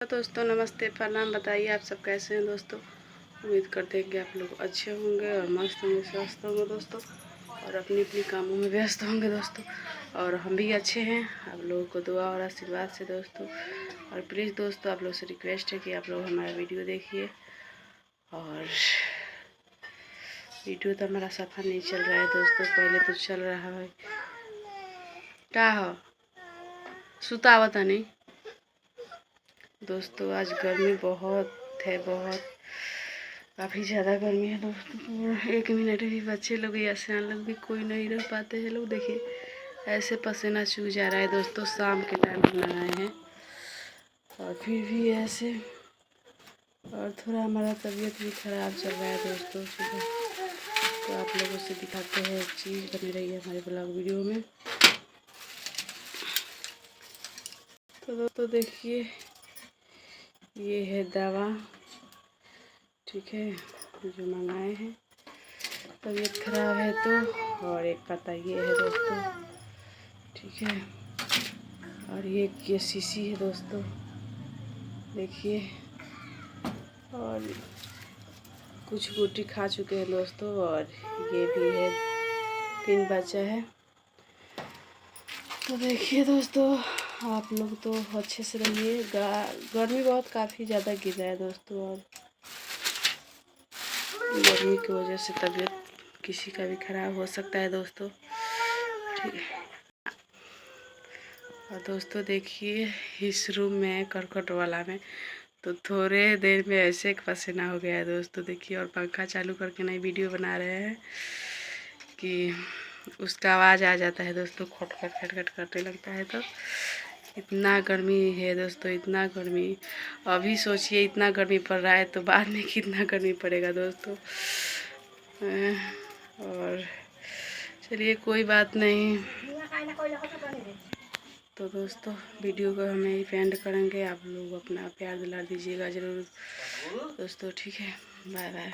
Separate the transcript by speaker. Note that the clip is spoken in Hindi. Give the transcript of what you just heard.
Speaker 1: दोस्तों नमस्ते प्रणाम। बताइए आप सब कैसे हैं दोस्तों। उम्मीद करते हैं कि आप लोग अच्छे होंगे और मस्त होंगे, स्वस्थ होंगे दोस्तों, और अपनी अपनी कामों में व्यस्त होंगे दोस्तों। और हम भी अच्छे हैं, आप लोगों को दुआ और आशीर्वाद से दोस्तों। और प्लीज़ दोस्तों आप लोग से रिक्वेस्ट है कि आप लोग हमारा वीडियो देखिए। और वीडियो तो हमारा सफ़ा नहीं चल रहा है दोस्तों, पहले तो चल रहा है। क्या हो सुतावता नहीं दोस्तों। आज गर्मी बहुत है, बहुत काफ़ी ज़्यादा गर्मी है दोस्तों। एक मिनट भी बच्चे लोग या सियान लोग भी कोई नहीं रह पाते हैं लोग। देखिए ऐसे पसीना चूह जा रहा है दोस्तों। शाम के टाइम हम आए हैं और फिर भी ऐसे। और थोड़ा हमारा तबीयत भी ख़राब चल रहा है दोस्तों, ठीक है। तो आप लोगों से दिखाते हैं एक चीज़, बनी रही है हमारे ब्लॉग वीडियो में। तो दोस्तों देखिए ये है दवा, ठीक है, जो मंगाए हैं तबीयत खराब है तो। और एक पता ये है दोस्तों, ठीक है। और ये शीशी है दोस्तों, देखिए। और कुछ बूटी खा चुके हैं दोस्तों। और ये भी है, 3 बच्चा है। तो देखिए दोस्तों आप लोग तो अच्छे से रहिए। गर्मी बहुत काफ़ी ज़्यादा गिर रहा है दोस्तों। और गर्मी की वजह से तबीयत किसी का भी ख़राब हो सकता है दोस्तों, ठीक है। और दोस्तों देखिए इस रूम में करकट वाला में तो थोड़े देर में ऐसे एक पसीना हो गया है दोस्तों, देखिए। और पंखा चालू करके नहीं वीडियो बना रहे हैं कि उसका आवाज़ आ जाता है दोस्तों, खटखट खटखट करने लगता है। तो इतना गर्मी है दोस्तों, इतना गर्मी। अभी सोचिए इतना गर्मी पड़ रहा है तो बाद में कितना गर्मी पड़ेगा दोस्तों। और चलिए कोई बात नहीं। तो दोस्तों वीडियो को हम यही पे एंड करेंगे। आप लोग अपना प्यार दिला दीजिएगा ज़रूर दोस्तों, ठीक है। Bye bye.